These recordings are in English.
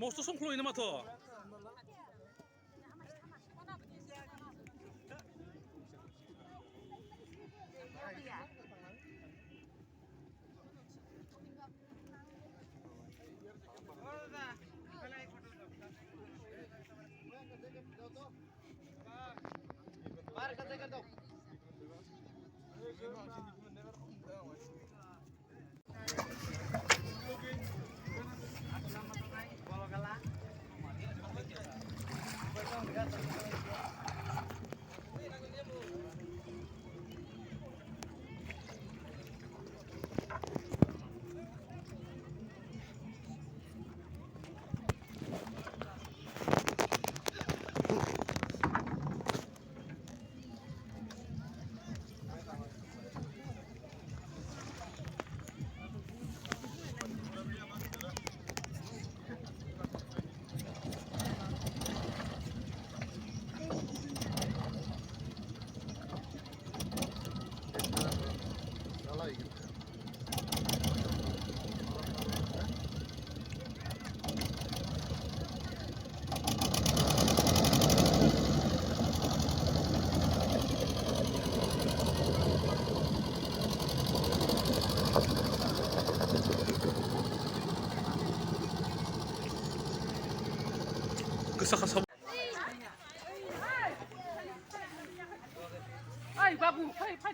मस्त संख्ल'योनो माथो Kesah-kesah. Ay, babu, hai, hai.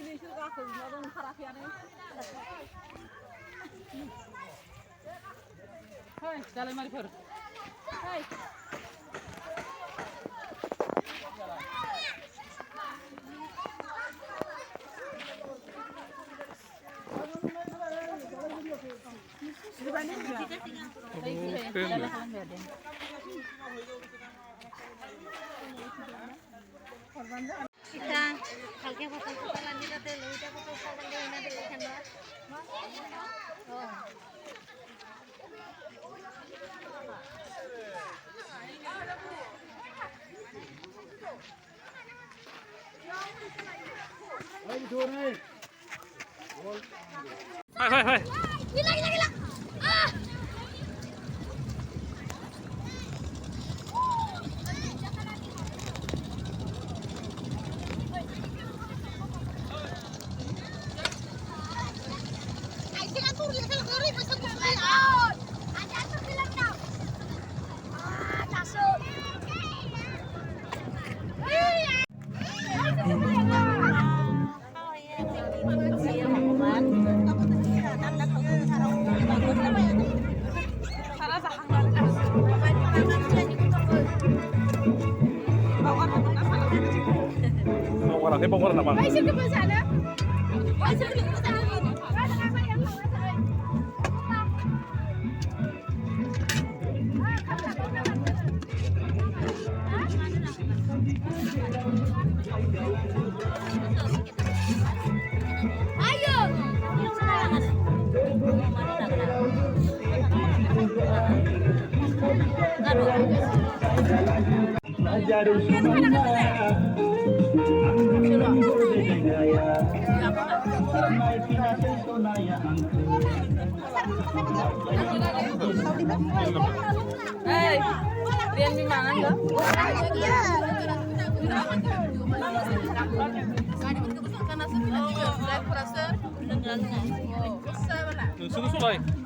Ini sudah aku ngomong harafiannya. Hai, jalan mari per. Hai. kita halnya foto-fotoan kita dulu kita foto-fotoan di mana dulu kan oh Hai, hai, hai. Gila gila gila. Ah. Bongkar apa? Aisyah ke sana. Aisyah ke sana. Ayo. Hei, Rian di mana enggak? Susu-susu.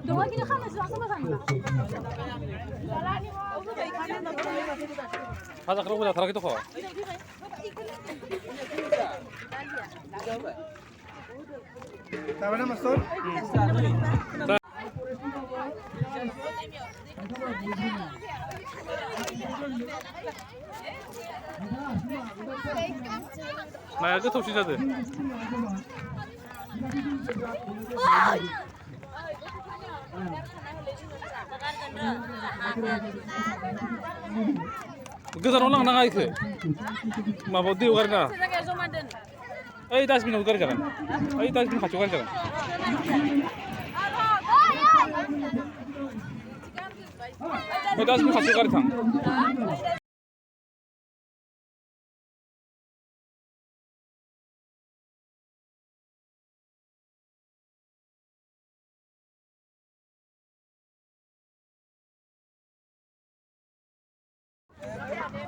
دوّاكي خمس واحد ما فهمت. 가자 그러고 보자 다락이 또 커. Tama na, Maston? 나야 끝없이 자들. Gesan ulang nang aik. Mabot di ugar na. Ay dasbin ugar jalan. Ay dasbin kacukan jalan. Ay dasbin kacukan thang.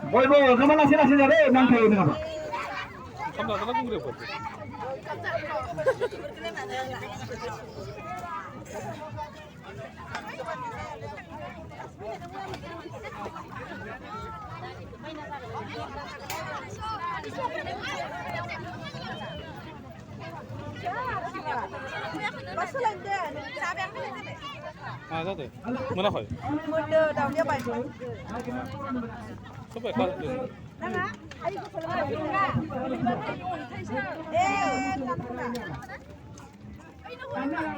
Boy, kemana sih deh, nang kayu dengan apa? Kamu tak tahu gure buat. Ah, jatuh. Mana kau? Coba kau.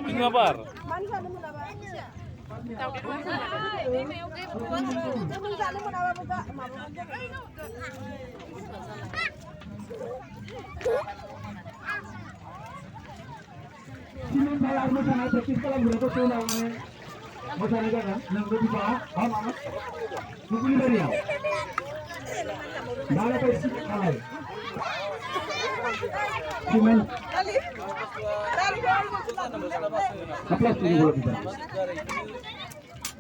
Ini apa?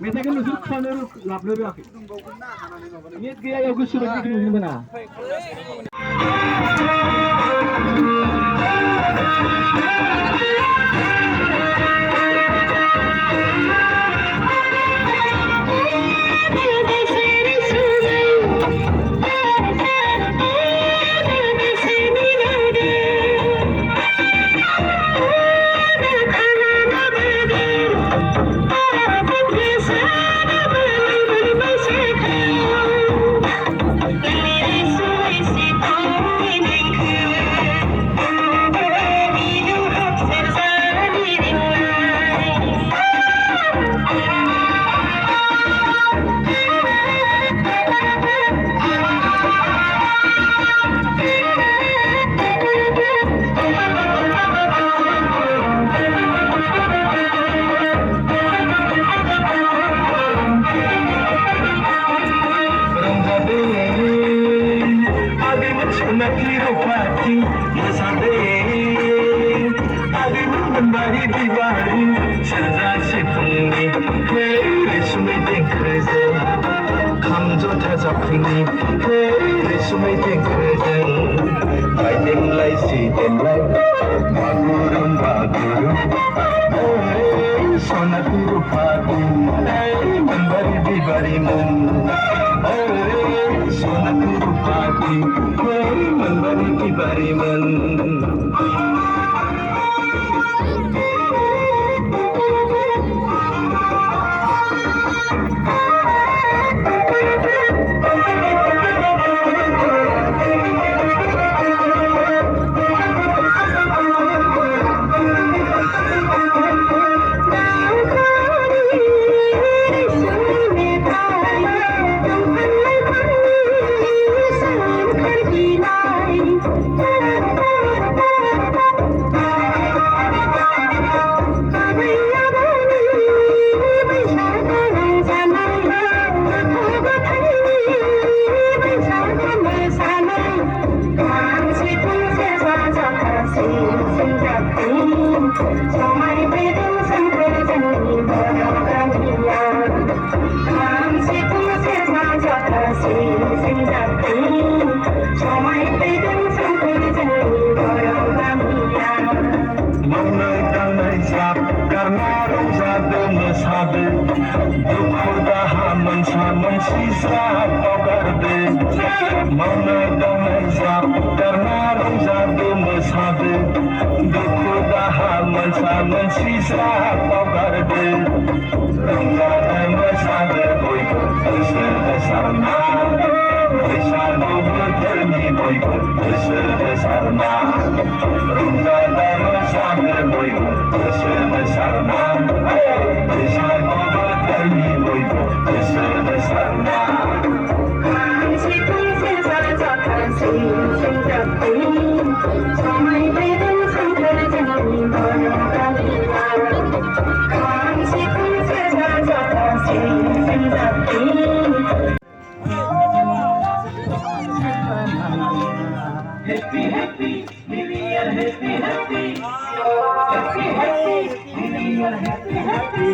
Minta kan nusuk sana lap lebih akik. Ini kaya yang gue suruh bikin ini mana? Karena rasa dan mesade, dukhda haman sa Sisa kau garde, mana damai sa, karena roza tu mesade. Dukhu daha mansa sisa kau garde, roza tu mesade. Boy besar besar na, besar berterni boy besar besar na, roza tu mesade boy besar besar na, besar berterni boy besar besar na. Happy, happy, New Year, happy, happy, happy, happy, New Year, happy, happy.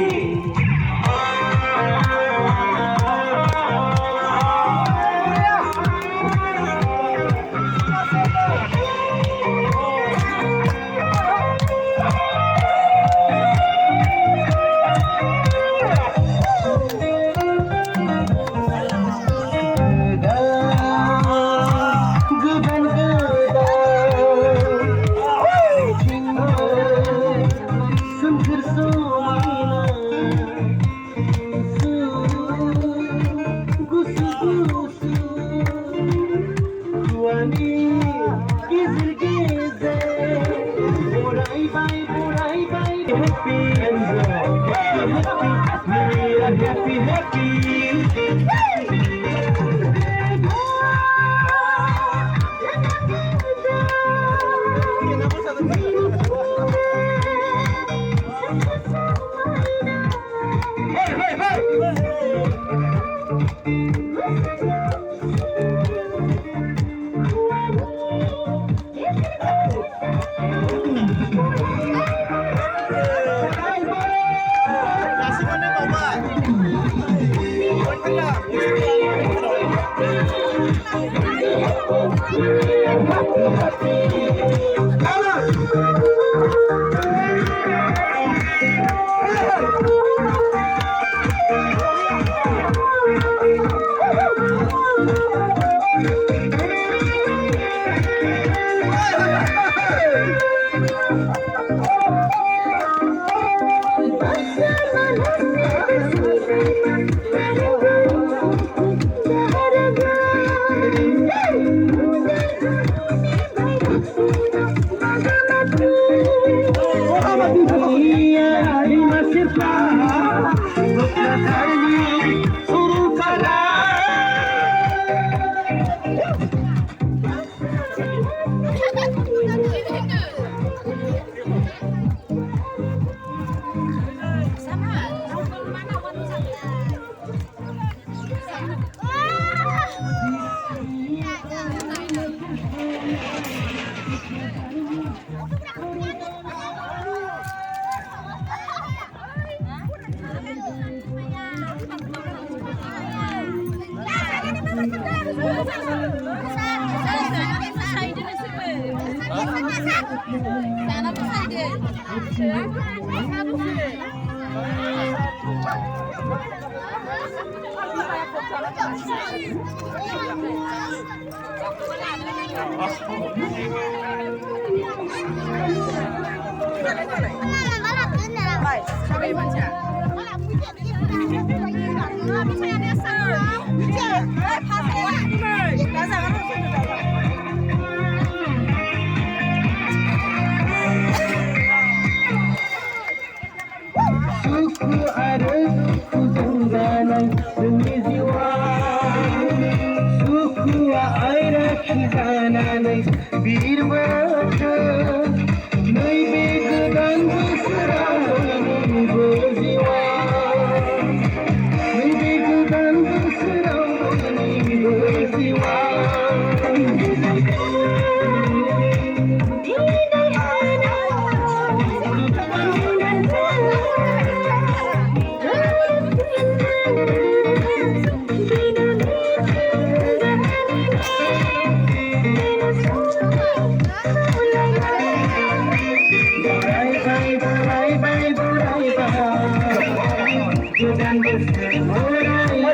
Happy, happy.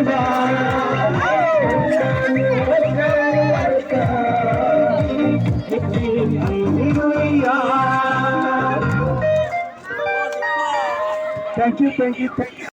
Bye. Thank you thank you thank you